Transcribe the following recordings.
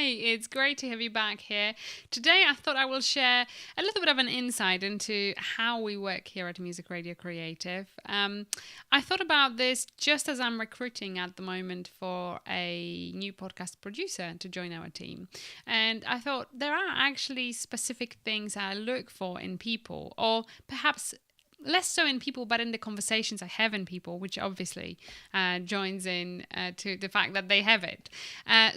Hi, it's great to have you back here. Today, I thought I will share a little bit of an insight into how we work here at Music Radio Creative. I thought about this just as I'm recruiting at the moment for a new podcast producer to join our team. And I thought there are actually specific things I look for in people, or perhaps less so in people, but in the conversations I have in people, which obviously joins in to the fact that they have it.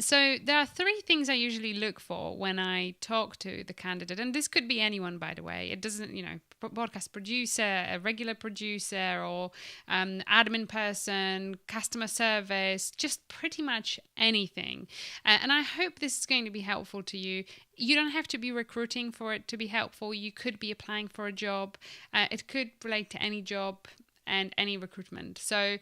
So there are three things I usually look for when I talk to the candidate, and this could be anyone, by the way. It doesn't, podcast producer, a regular producer, or admin person, customer service, just pretty much anything. And I hope this is going to be helpful to you. You don't have to be recruiting for it to be helpful. You could be applying for a job. It could relate to any job and any recruitment. So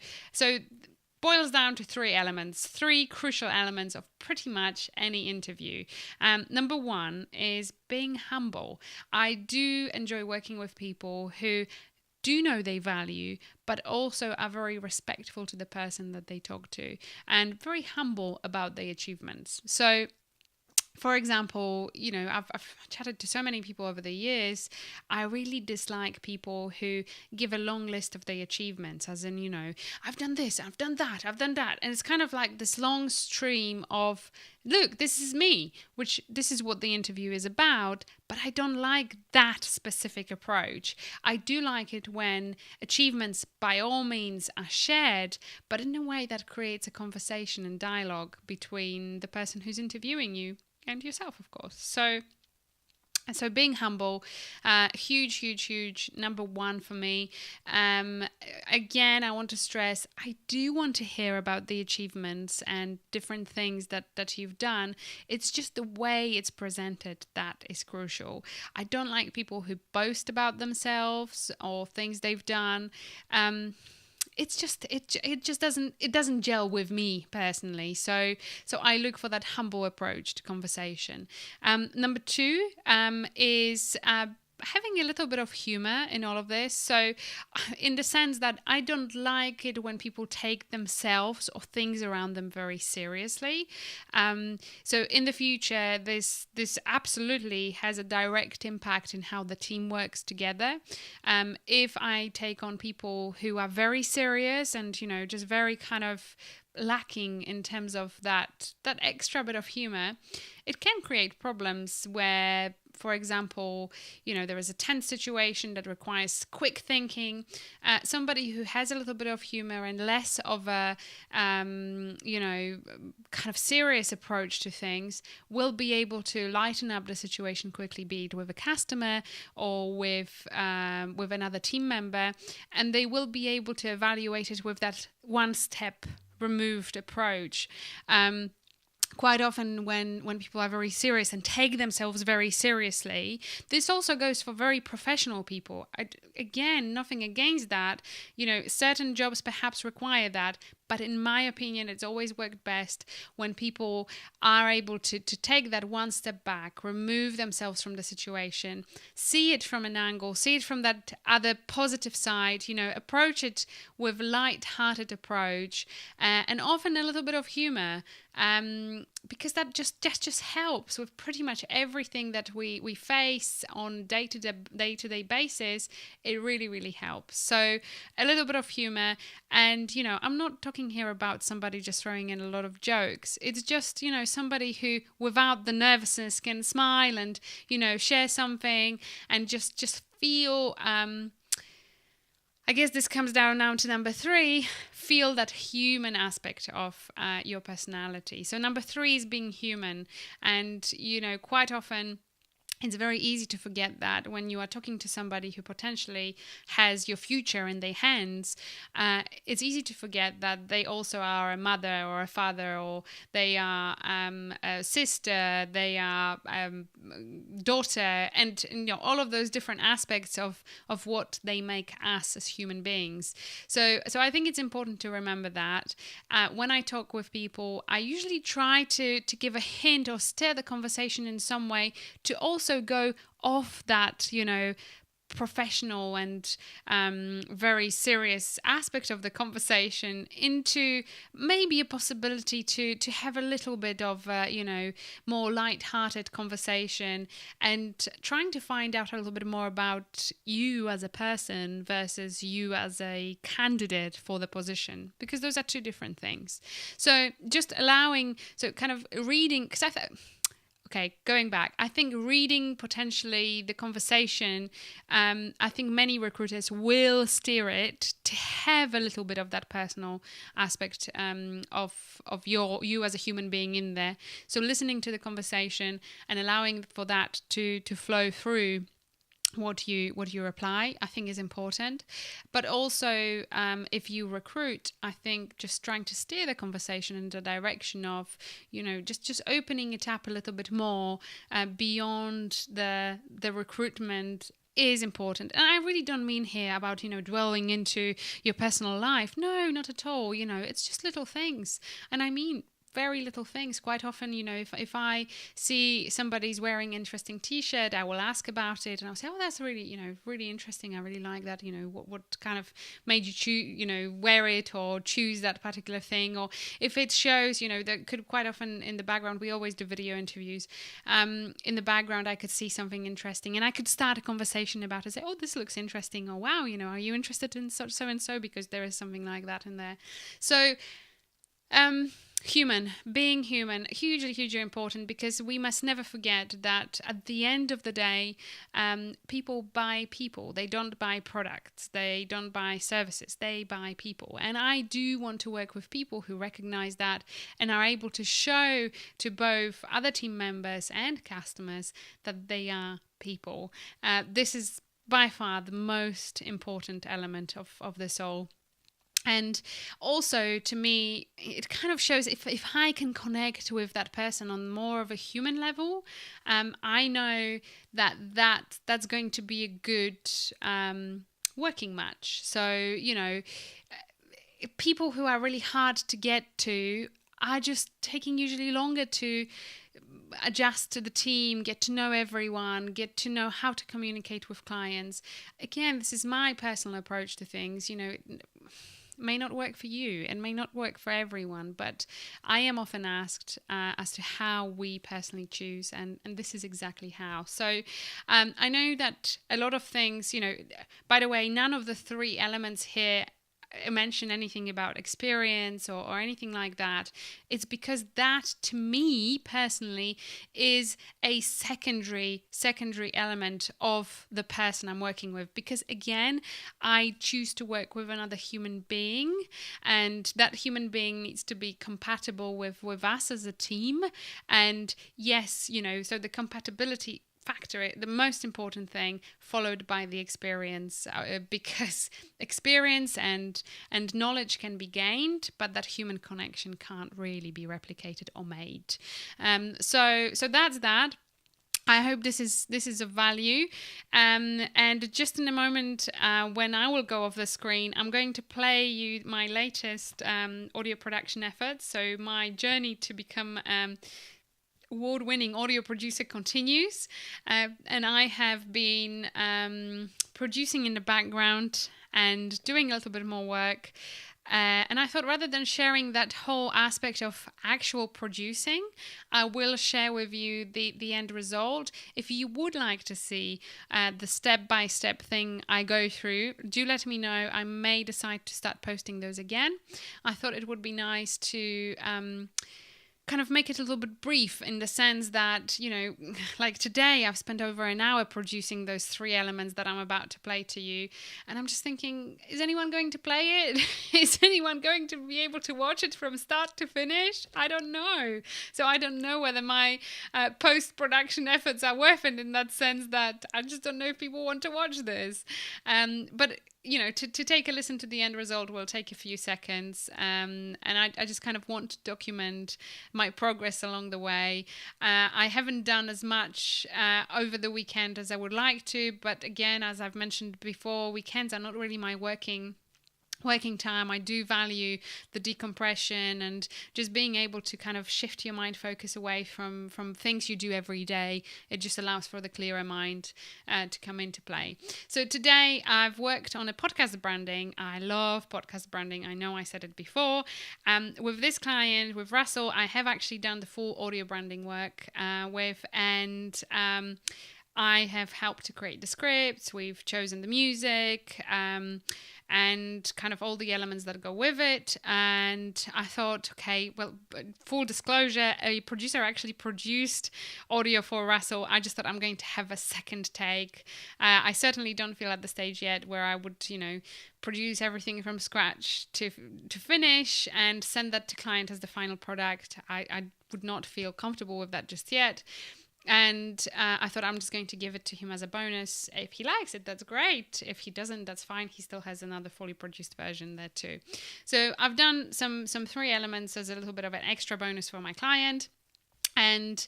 boils down to three crucial elements of pretty much any interview. Number one is being humble. I do enjoy working with people who do know they value, but also are very respectful to the person that they talk to and very humble about their achievements. So, for example, I've chatted to so many people over the years. I really dislike people who give a long list of their achievements, as in, I've done this, I've done that, I've done that. And it's kind of like this long stream of, look, this is me, which this is what the interview is about. But I don't like that specific approach. I do like it when achievements, by all means, are shared, but in a way that creates a conversation and dialogue between the person who's interviewing you and yourself, of course. So being humble, huge, number one for me. Again, I want to stress, I do want to hear about the achievements and different things that you've done. It's just the way it's presented that is crucial. I don't like people who boast about themselves or things they've done. It just doesn't gel with me personally. So I look for that humble approach to conversation. Number two is having a little bit of humor in all of this. So in the sense that I don't like it when people take themselves or things around them very seriously. So in the future, this absolutely has a direct impact in how the team works together. If I take on people who are very serious and, just very kind of lacking in terms of that extra bit of humor, it can create problems where, for example, there is a tense situation that requires quick thinking. Somebody who has a little bit of humor and less of a, kind of serious approach to things will be able to lighten up the situation quickly, be it with a customer or with another team member, and they will be able to evaluate it with that one step removed approach. Quite often when people are very serious and take themselves very seriously, this also goes for very professional people. Again, nothing against that. Certain jobs perhaps require that, but in my opinion, it's always worked best when people are able to take that one step back, remove themselves from the situation, see it from an angle, see it from that other positive side, approach it with light-hearted approach, and often a little bit of humor, because that just helps with pretty much everything that we face on day-to-day basis. It really, really helps. So a little bit of humor, and I'm not talking here about somebody just throwing in a lot of jokes. It's just somebody who, without the nervousness, can smile and share something and just feel. I guess this comes down now to number three, feel that human aspect of your personality. So number three is being human. And, quite often it's very easy to forget that when you are talking to somebody who potentially has your future in their hands. It's easy to forget that they also are a mother or a father, or they are a sister, they are daughter, and all of those different aspects of what they make us as human beings. So I think it's important to remember that when I talk with people, I usually try to give a hint or steer the conversation in some way to also go off that professional and very serious aspect of the conversation into maybe a possibility to have a little bit of more light-hearted conversation, and trying to find out a little bit more about you as a person versus you as a candidate for the position, because those are two different things. So just kind of reading, because okay, going back, I think reading potentially the conversation, I think many recruiters will steer it to have a little bit of that personal aspect of you as a human being in there. So listening to the conversation and allowing for that to flow through what you reply, I think is important. But also, if you recruit, I think just trying to steer the conversation in the direction of, just opening it up a little bit more beyond the recruitment is important. And I really don't mean here about, dwelling into your personal life. No, not at all. It's just little things. And I mean very little things. Quite often, if I see somebody's wearing an interesting t-shirt, I will ask about it, and I'll say, oh, that's really, really interesting. I really like that. What kind of made you choose, wear it or choose that particular thing? Or if it shows, that could quite often in the background, we always do video interviews. In the background, I could see something interesting, and I could start a conversation about it. Say, oh, this looks interesting. Or wow, are you interested in so and so? Because there is something like that in there. So, being human, hugely important, because we must never forget that at the end of the day, people buy people. They don't buy products. They don't buy services. They buy people. And I do want to work with people who recognize that and are able to show to both other team members and customers that they are people. This is by far the most important element of this all. And also, to me, it kind of shows if I can connect with that person on more of a human level, I know that's going to be a good working match. So, people who are really hard to get to are just taking usually longer to adjust to the team, get to know everyone, get to know how to communicate with clients. Again, this is my personal approach to things. May not work for you and may not work for everyone, but I am often asked as to how we personally choose, and this is exactly how. So I know that a lot of things, by the way, none of the three elements here mention anything about experience or anything like that. It's because that, to me personally, is a secondary element of the person I'm working with, because again, I choose to work with another human being, and that human being needs to be compatible with us as a team. And yes, so the compatibility factor, the most important thing, followed by the experience, because experience and knowledge can be gained, but that human connection can't really be replicated or made. So that's that. I hope this is of value, and just in a moment, when I will go off the screen, I'm going to play you my latest audio production efforts. So my journey to become award-winning audio producer continues, and I have been producing in the background and doing a little bit more work. And I thought, rather than sharing that whole aspect of actual producing, I will share with you the end result. If you would like to see the step-by-step thing I go through, do let me know. I may decide to start posting those again. I thought it would be nice to kind of make it a little bit brief, in the sense that, like today I've spent over an hour producing those three elements that I'm about to play to you, and I'm just thinking, is anyone going to play it? Is anyone going to be able to watch it from start to finish? I don't know. So I don't know whether my post-production efforts are worth it, in that sense that I just don't know if people want to watch this. But to take a listen to the end result will take a few seconds, and I just kind of want to document my progress along the way. I haven't done as much over the weekend as I would like to, but again, as I've mentioned before, weekends are not really my working working time. I do value the decompression and just being able to kind of shift your mind focus away from things you do every day. It just allows for the clearer mind to come into play. So today I've worked on a podcast branding. I love podcast branding. I know I said it before. With this client, with Russell, I have actually done the full audio branding work I have helped to create the scripts. We've chosen the music and kind of all the elements that go with it. And I thought, okay, well, full disclosure, a producer actually produced audio for Russell. I just thought I'm going to have a second take. I certainly don't feel at the stage yet where I would, produce everything from scratch to finish and send that to client as the final product. I would not feel comfortable with that just yet. And I thought I'm just going to give it to him as a bonus. If he likes it, that's great. If he doesn't, that's fine. He still has another fully produced version there too. So I've done some 3 elements as a little bit of an extra bonus for my client. And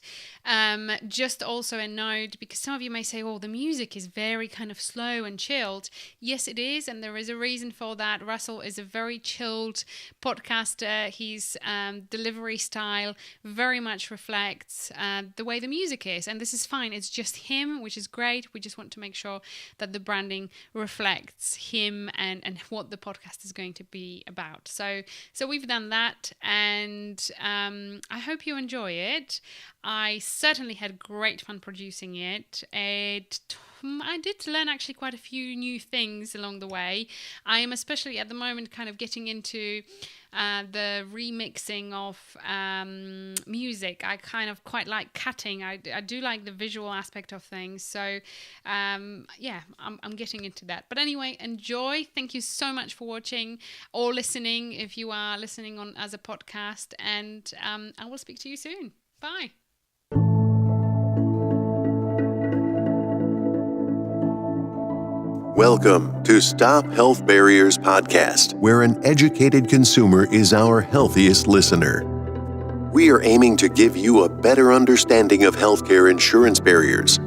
just also a note, because some of you may say, oh, the music is very kind of slow and chilled. Yes, it is. And there is a reason for that. Russell is a very chilled podcaster. His delivery style very much reflects the way the music is. And this is fine. It's just him, which is great. We just want to make sure that the branding reflects him and what the podcast is going to be about. So we've done that. And I hope you enjoy it. I certainly had great fun producing it. I did learn actually quite a few new things along the way. I am especially at the moment kind of getting into the remixing of music. I kind of quite like cutting. I do like the visual aspect of things. So I'm getting into that. But anyway, enjoy. Thank you so much for watching or listening if you are listening on as a podcast. And I will speak to you soon. Bye. Welcome to Stop Health Barriers podcast, where an educated consumer is our healthiest listener. We are aiming to give you a better understanding of healthcare insurance barriers,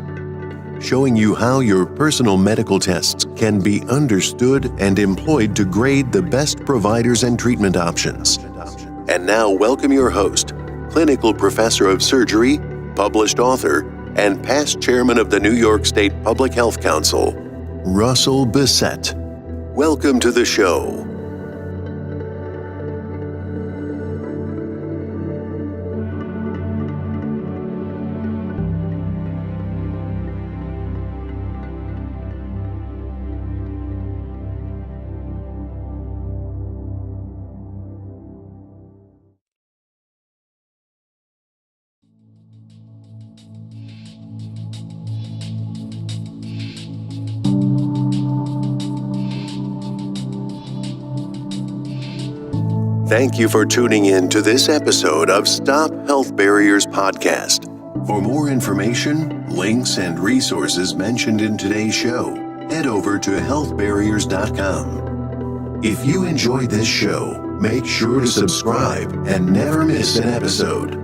showing you how your personal medical tests can be understood and employed to grade the best providers and treatment options. And now welcome your host, clinical professor of surgery, published author, and past chairman of the New York State Public Health Council, Russell Bissett. Welcome to the show. Thank you for tuning in to this episode of Stop Health Barriers podcast. For more information, links, and resources mentioned in today's show, head over to healthbarriers.com. If you enjoyed this show, make sure to subscribe and never miss an episode.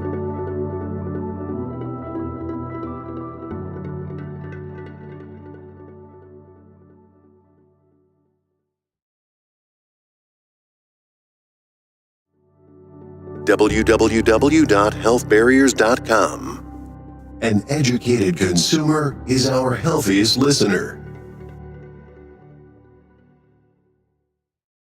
www.healthbarriers.com. An educated consumer is our healthiest listener.